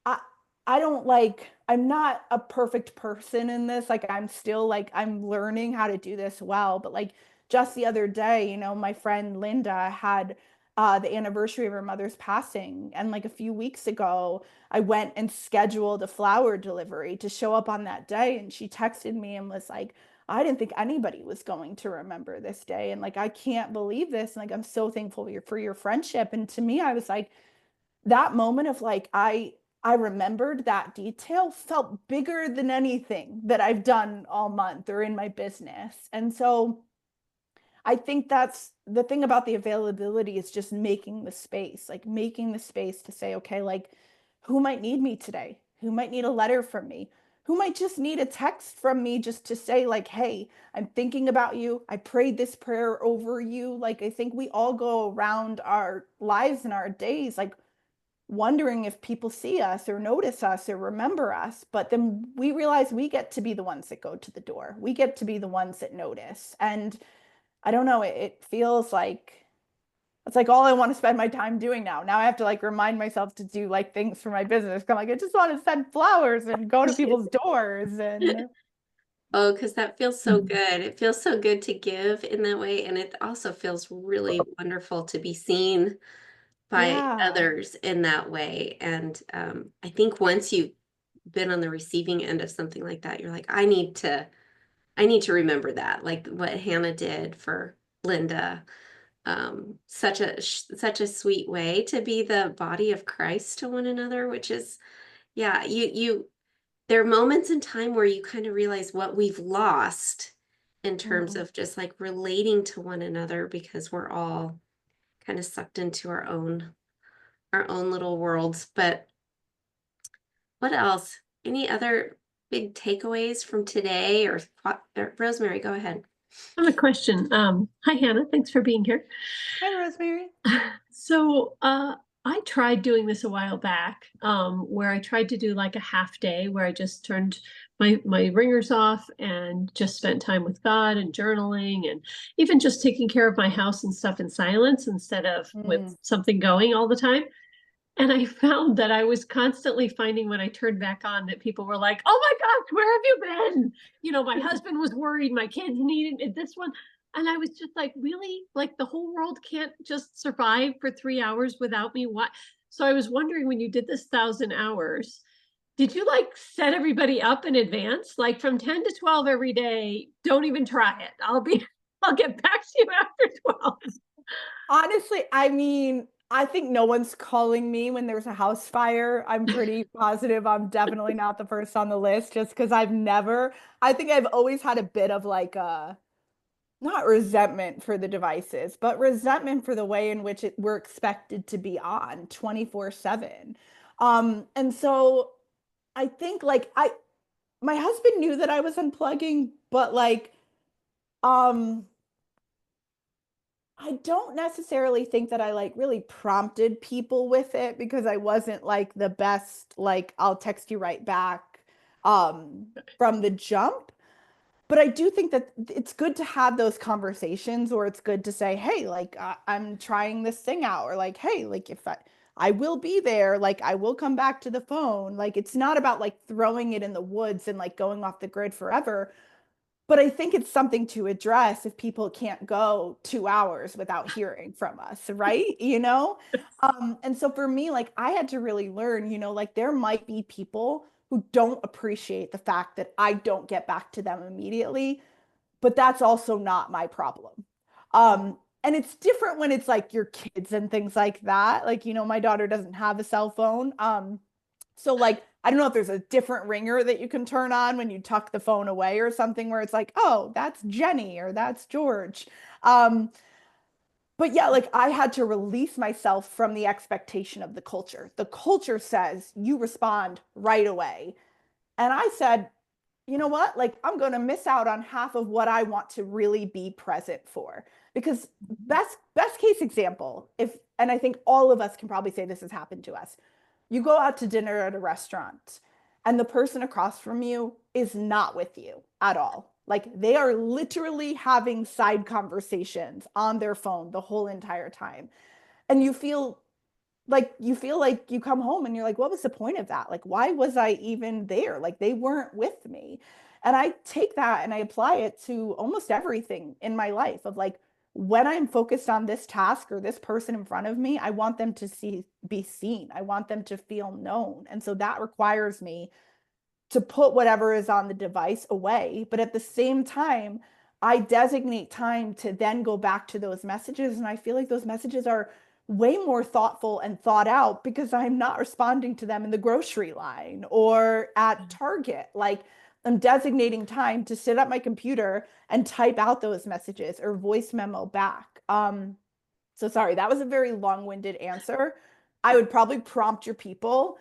I I don't like I'm not a perfect person in this. Like I'm still like I'm learning how to do this well, but like just the other day, my friend Linda had the anniversary of her mother's passing, and like a few weeks ago, I went and scheduled a flower delivery to show up on that day, and she texted me and was like, I didn't think anybody was going to remember this day, and like I can't believe this, and like I'm so thankful for your friendship. And to me, I was like, that moment of like I remembered that detail felt bigger than anything that I've done all month or in my business. And so I think that's the thing about the availability is just making the space, like making the space to say, okay, like who might need me today? Who might need a letter from me? Who might just need a text from me just to say, like, hey, I'm thinking about you. I prayed this prayer over you. Like, I think we all go around our lives and our days, like, wondering if people see us or notice us or remember us. But then we realize we get to be the ones that go to the door. We get to be the ones that notice. And I don't know, it feels like it's like all I want to spend my time doing now. Now I have to like remind myself to do like things for my business. I'm like, I just want to send flowers and go to people's doors and Oh, because that feels so good. It feels so good to give in that way. And it also feels really wonderful to be seen by yeah. others in that way. And I think once you've been on the receiving end of something like that, you're like, I need to remember that, like what Hannah did for Linda. Such a sweet way to be the body of Christ to one another, which is, yeah, there are moments in time where you kind of realize what we've lost in terms Mm. of just like relating to one another because we're all kind of sucked into our own little worlds. But what else? Any other big takeaways from today or Rosemary, go ahead. I have a question. Hi, Hannah. Thanks for being here. Hi, Rosemary. So, I tried doing this a while back, where I tried to do like a half day where I just turned my ringers off and just spent time with God and journaling and even just taking care of my house and stuff in silence instead of with Mm. something going all the time. And I found that I was constantly finding when I turned back on that people were like, "Oh my gosh, where have you been?" My husband was worried, my kids needed this one. And I was just like, really? Like the whole world can't just survive for 3 hours without me? What? So I was wondering when you did this 1,000 hours, did you like set everybody up in advance? Like from 10 to 12 every day, don't even try it. I'll get back to you after 12. Honestly, I mean, I think no one's calling me when there's a house fire. I'm pretty positive I'm definitely not the first on the list just because I think I've always had a bit of like not resentment for the devices, but resentment for the way in which we're expected to be on 24/7. And so I think like my husband knew that I was unplugging, but like, um, I don't necessarily think that I like really prompted people with it because I wasn't like the best, like, I'll text you right back from the jump. But I do think that it's good to have those conversations, or it's good to say, hey, like, I'm trying this thing out, or like, hey, like, if I will be there, like, I will come back to the phone. Like, it's not about like throwing it in the woods and like going off the grid forever. But I think it's something to address if people can't go 2 hours without hearing from us, right? And so for me, like I had to really learn, like there might be people who don't appreciate the fact that I don't get back to them immediately, but that's also not my problem. And it's different when it's like your kids and things like that. Like, you know, my daughter doesn't have a cell phone. So like, I don't know if there's a different ringer that you can turn on when you tuck the phone away or something where it's like, oh, that's Jenny or that's George. Um, but yeah, like I had to release myself from the expectation of the culture. The culture says you respond right away. And I said, you know what? Like I'm going to miss out on half of what I want to really be present for. Because best case example, if and I think all of us can probably say this has happened to us. You go out to dinner at a restaurant and the person across from you is not with you at all. Like they are literally having side conversations on their phone the whole entire time. And you feel like you come home and you're like, what was the point of that? Like, why was I even there? Like, they weren't with me. And I take that and I apply it to almost everything in my life of like, when I'm focused on this task or this person in front of me, I want them to be seen. I want them to feel known. And so that requires me to put whatever is on the device away. But at the same time, I designate time to then go back to those messages. And I feel like those messages are way more thoughtful and thought out because I'm not responding to them in the grocery line or at Target. Like I'm designating time to sit at my computer and type out those messages or voice memo back. So sorry, that was a very long-winded answer. I would probably prompt your people,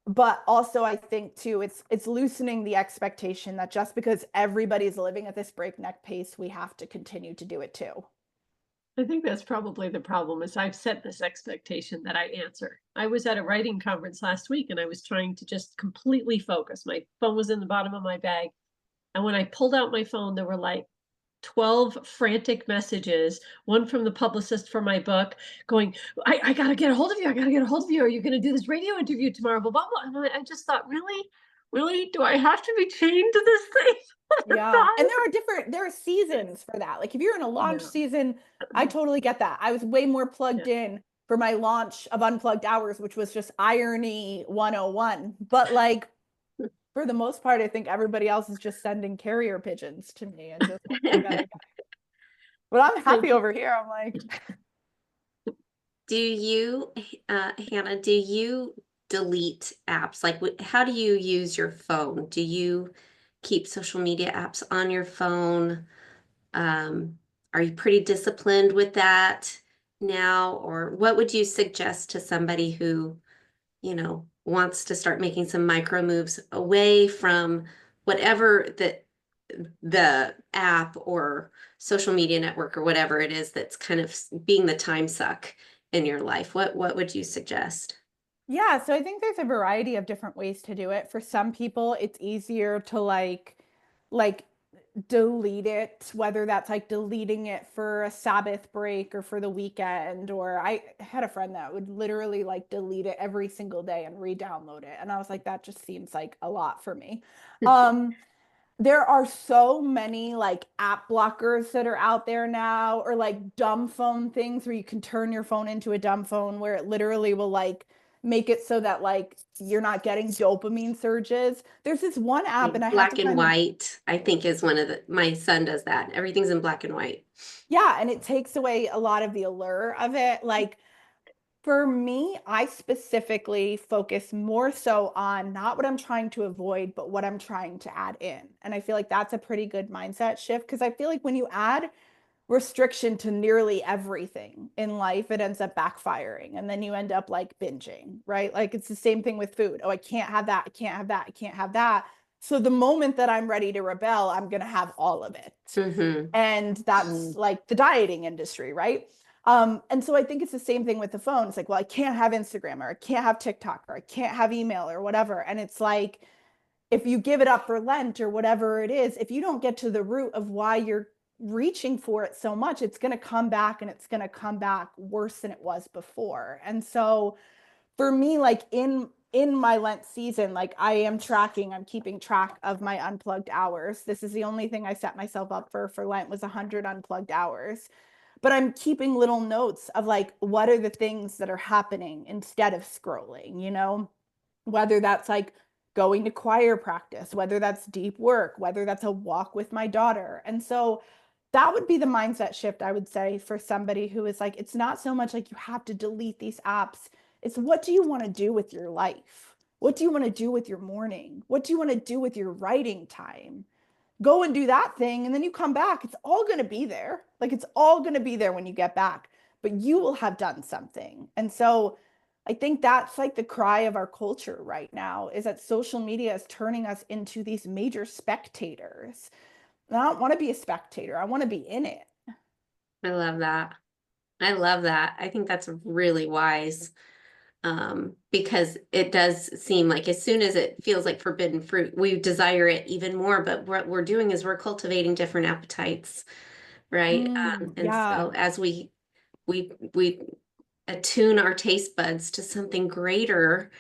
but also I think too it's loosening the expectation that just because everybody's living at this breakneck pace, we have to continue to do it too. I think that's probably the problem is I've set this expectation that I answer. I was at a writing conference last week and I was trying to just completely focus. My phone was in the bottom of my bag. And when I pulled out my phone, there were like 12 frantic messages, one from the publicist for my book going, I got to get a hold of you. I got to get a hold of you. Are you going to do this radio interview tomorrow? Blah, blah, blah. And I just thought, really, do I have to be chained to this thing? Yeah. And there are seasons for that. Like if you're in a launch Yeah. season, I totally get that. I was way more plugged Yeah. in for my launch of Unplugged Hours, which was just irony 101. But like for the most part, I think everybody else is just sending carrier pigeons to me and just like, I gotta go. But I'm happy over here. I'm like, Do you, Hannah, do you delete apps? Like, how do you use your phone? Do you keep social media apps on your phone? Are you pretty disciplined with that now? Or what would you suggest to somebody who, wants to start making some micro moves away from whatever the app or social media network or whatever it is that's kind of being the time suck in your life? What would you suggest? yeah, so I think there's a variety of different ways to do it. For some people, it's easier to like delete it, whether that's like deleting it for a Sabbath break or for the weekend. Or I had a friend that would literally like delete it every single day and re-download it. And I was like, that just seems like a lot for me. Um, there are so many like app blockers that are out there now, or like dumb phone things where you can turn your phone into a dumb phone where it literally will like make it so that like you're not getting dopamine surges. There's this one app and I had to Black and kind of, white, I think, is one of my son does that. Everything's in black and white. yeah, and it takes away a lot of the allure of it. Like for me, I specifically focus more so on not what I'm trying to avoid, but what I'm trying to add in. And I feel like that's a pretty good mindset shift because I feel like when you add restriction to nearly everything in life, it ends up backfiring. And then you end up like binging, right? Like it's the same thing with food. Oh, I can't have that. I can't have that. I can't have that. So the moment that I'm ready to rebel, I'm going to have all of it. Mm-hmm. And that's like the dieting industry, right? And so I think it's the same thing with the phone. It's like, well, I can't have Instagram or I can't have TikTok or I can't have email or whatever. And it's like, if you give it up for Lent or whatever it is, if you don't get to the root of why you're reaching for it so much, it's going to come back and it's going to come back worse than it was before. And so for me, like in my Lent season, like I'm keeping track of my unplugged hours. This is the only thing I set myself up for Lent was 100 unplugged hours. But I'm keeping little notes of like what are the things that are happening instead of scrolling, whether that's like going to choir practice, whether that's deep work, whether that's a walk with my daughter. And so that would be the mindset shift, I would say, for somebody who is like, it's not so much like you have to delete these apps. It's what do you want to do with your life? What do you want to do with your morning? What do you want to do with your writing time? Go and do that thing. And then you come back. It's all going to be there. Like it's all going to be there when you get back, but you will have done something. And so I think that's like the cry of our culture right now is that social media is turning us into these major spectators. And I don't want to be a spectator. I want to be in it. I love that. I love that. I think that's really wise. Because it does seem like as soon as it feels like forbidden fruit, we desire it even more. But what we're doing is we're cultivating different appetites, right? And so Yeah. as we attune our taste buds to something greater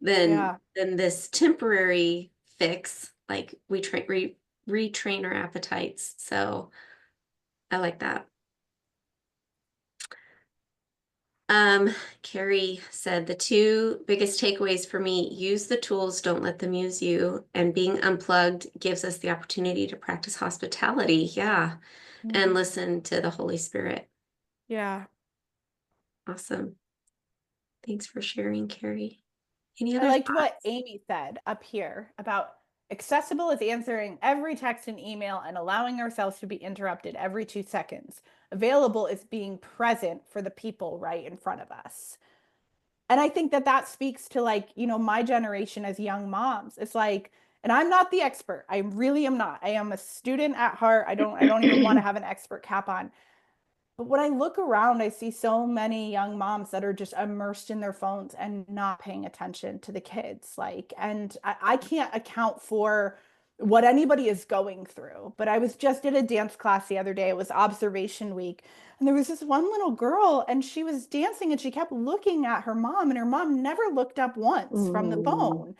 Yeah. than this temporary fix, like we retrain our appetites. So I like that. Carrie said the two biggest takeaways for me, use the tools, don't let them use you. And being unplugged gives us the opportunity to practice hospitality. Yeah. And Mm. listen to the Holy Spirit. Yeah. Awesome. Thanks for sharing, Carrie. Any I other liked what thoughts? Amy said up here about accessible is answering every text and email and allowing ourselves to be interrupted every 2 seconds. Available is being present for the people right in front of us. And I think that that speaks to like, my generation as young moms. It's like, and I'm not the expert. I really am not. I am a student at heart. I don't even want to have an expert cap on. But when I look around, I see so many young moms that are just immersed in their phones and not paying attention to the kids. Like, and I can't account for what anybody is going through. But I was just at a dance class the other day. It was observation week. And there was this one little girl, and she was dancing and she kept looking at her mom, and her mom never looked up once from the Mm. phone.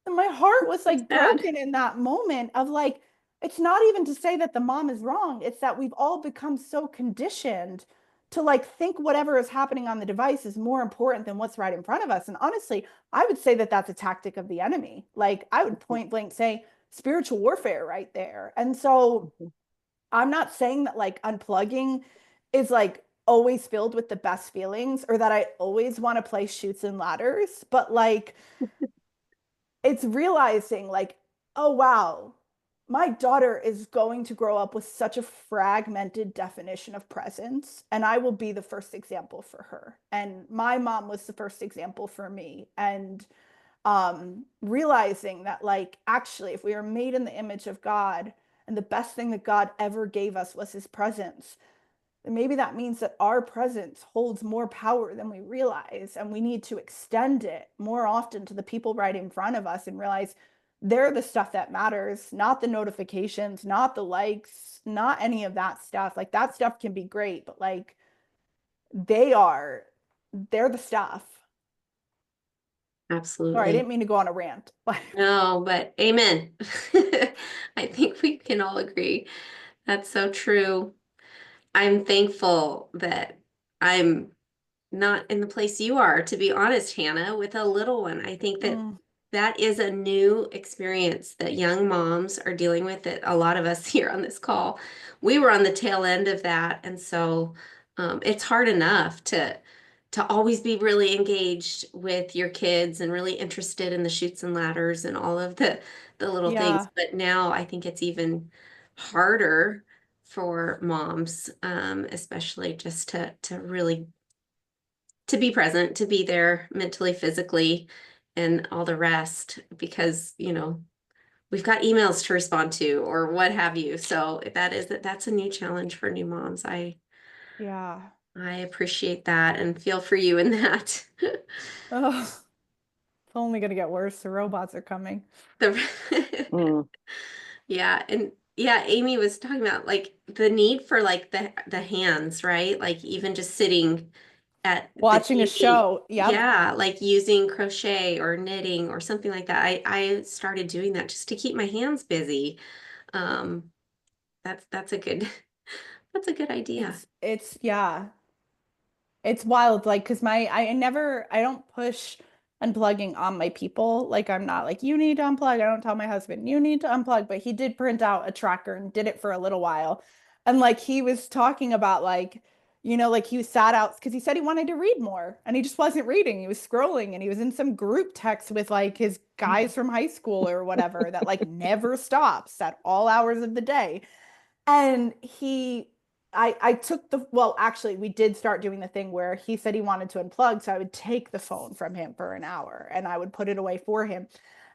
And my heart was That's like sad. broken in that moment of like, it's not even to say that the mom is wrong. It's that we've all become so conditioned to like think whatever is happening on the device is more important than what's right in front of us. And honestly, I would say that that's a tactic of the enemy. Like I would point blank say spiritual warfare right there. And so I'm not saying that like unplugging is like always filled with the best feelings or that I always want to play shoots and ladders, but like it's realizing like, oh wow, my daughter is going to grow up with such a fragmented definition of presence, and I will be the first example for her. And my mom was the first example for me. And realizing that like actually if we are made in the image of God and the best thing that God ever gave us was his presence, and maybe that means that our presence holds more power than we realize, and we need to extend it more often to the people right in front of us and realize they're the stuff that matters, not the notifications, not the likes, not any of that stuff. Like that stuff can be great, but like they are, they're the stuff. Sorry, I Absolutely. didn't mean to go on a rant. No, but amen. I think we can all agree. That's so true. I'm thankful that I'm not in the place you are, to be honest, Hannah, with a little one. I think that Mm, that is a new experience that young moms are dealing with, that a lot of us here on this call, we were on the tail end of that. And so it's hard enough to always be really engaged with your kids and really interested in the shoots and ladders and all of the little things. yeah. But now I think it's even harder for moms, especially just to really to be present, to be there mentally, physically, and all the rest, because, we've got emails to respond to or what have you. So that's a new challenge for new moms. Yeah. I appreciate that and feel for you in that. Oh, it's only going to get worse. The robots are coming. The Mm. yeah, and yeah, Amy was talking about like the need for like the hands, right? Like even just sitting at the Watching a TV. show. Yep. Yeah, like using crochet or knitting or something like that. I started doing that just to keep my hands busy. Um, that's a good that's a good idea. Yeah. It's wild, like, because I don't push unplugging on my people. Like, I'm not like, you need to unplug. I don't tell my husband, you need to unplug, but he did print out a tracker and did it for a little while. And like he was talking about like, like he was sat out because he said he wanted to read more and he just wasn't reading. He was scrolling and he was in some group text with like his guys from high school or whatever that like never stops at all hours of the day. And I took well, actually, we did start doing the thing where he said he wanted to unplug. So I would take the phone from him for an hour and I would put it away for him.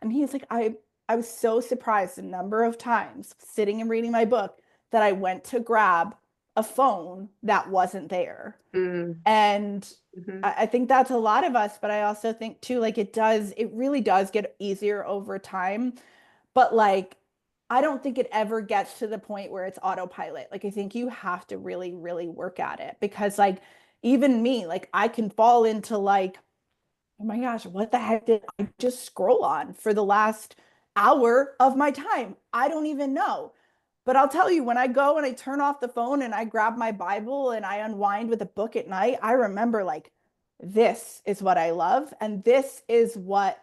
And he's like, I was so surprised the number of times sitting and reading my book that I went to grab a phone that wasn't there. Mm. And Mhm. I think that's a lot of us, but I also think too, like it really does get easier over time. But like, I don't think it ever gets to the point where it's autopilot. Like, I think you have to really, really work at it because, like, even me, like, I can fall into like, oh my gosh, what the heck did I just scroll on for the last hour of my time? I don't even know. But I'll tell you, when I go and I turn off the phone and I grab my Bible and I unwind with a book at night, I remember like, this is what I love. And this is what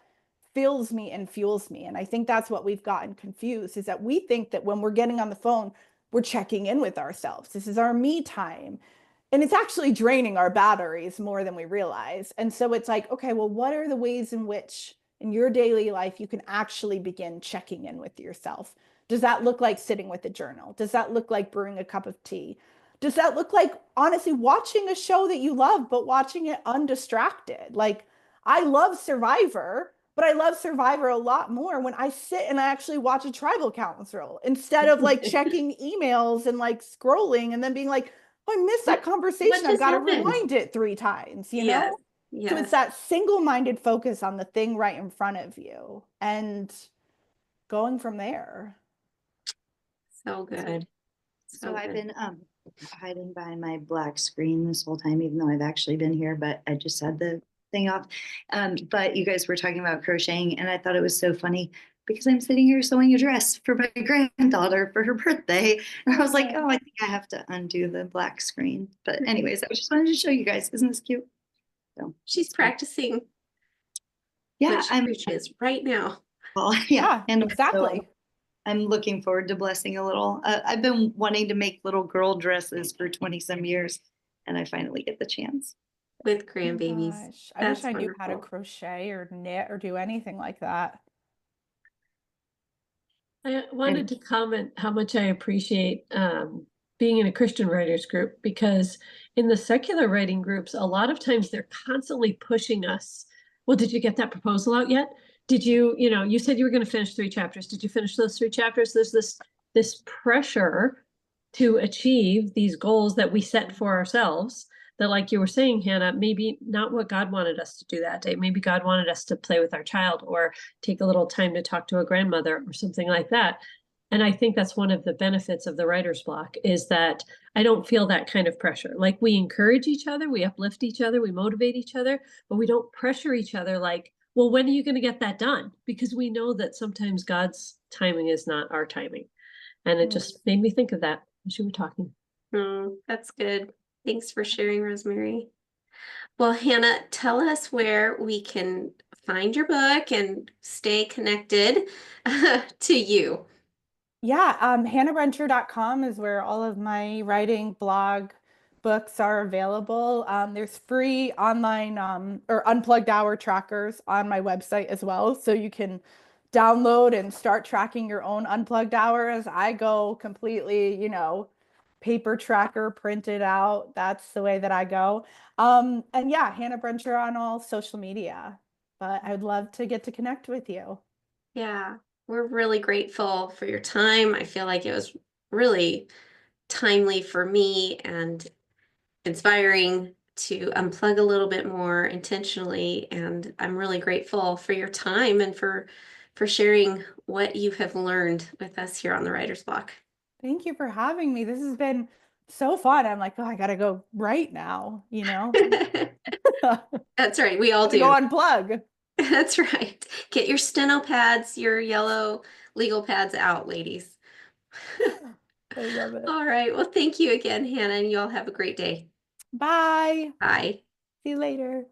fills me and fuels me. And I think that's what we've gotten confused is that we think that when we're getting on the phone, we're checking in with ourselves. This is our me time. And it's actually draining our batteries more than we realize. And so it's like, okay, well, what are the ways in which in your daily life you can actually begin checking in with yourself? Does that look like sitting with a journal? Does that look like brewing a cup of tea? Does that look like honestly watching a show that you love, but watching it undistracted? Like, I love Survivor, but I love Survivor a lot more when I sit and I actually watch a tribal council instead of like checking emails and like scrolling and then being like, oh, I missed that What conversation. I've just got to happened? rewind it 3 times, Yes, So it's yes. that single-minded focus on the thing right in front of you and going from there. So good. So So I've good. been hiding behind my black screen this whole time, even though I've actually been here, but I just had the thing off. But you guys were talking about crocheting, and I thought it was so funny because I'm sitting here sewing a dress for my granddaughter for her birthday. And I was like, oh, I think I have to undo the black screen. But anyways, I just wanted to show you guys. Isn't this cute? So She's practicing yeah, what she preaches right now. well, yeah. Yeah, And exactly. I'm looking forward to blessing a little. I've been wanting to make little girl dresses for 20 some years, and I finally get the chance. With Oh my grandbabies. gosh. I wish That's I knew how to wonderful. crochet or knit or do anything like that. I wanted to comment how much I appreciate being in a Christian writers group because in the secular writing groups, a lot of times they're constantly pushing us. Well, did you get that proposal out yet? Did you, you said you were going to finish 3 chapters. Did you finish those 3 chapters? There's this pressure to achieve these goals that we set for ourselves that, like you were saying, Hannah, maybe not what God wanted us to do that day. Maybe God wanted us to play with our child or take a little time to talk to a grandmother or something like that. And I think that's one of the benefits of the writer's block is that I don't feel that kind of pressure. Like we encourage each other, we uplift each other, we motivate each other, but we don't pressure each other like, well, when are you going to get that done? Because we know that sometimes God's timing is not our timing. And it just made me think of that as you were talking. Oh, that's good. Thanks for sharing, Rosemary. Well, Hannah, tell us where we can find your book and stay connected to you. Yeah, hannahbrencher.com is where all of my writing blog books are available. There's free online or unplugged hour trackers on my website as well. So you can download and start tracking your own unplugged hours. I go completely, paper tracker printed out. That's the way that I go. And yeah, Hannah Brencher on all social media. But I would love to get to connect with you. Yeah, we're really grateful for your time. I feel like it was really timely for me and inspiring to unplug a little bit more intentionally. And I'm really grateful for your time and for sharing what you have learned with us here on the Writer's Block. Thank you for having me. This has been so fun. I'm like, oh, I gotta go right now, That's right. We all Gotta go do. unplug. That's right. Get your steno pads, your yellow legal pads out, ladies. I love it. All right. Well, thank you again, Hannah, and you all have a great day. Bye. Bye. See you later.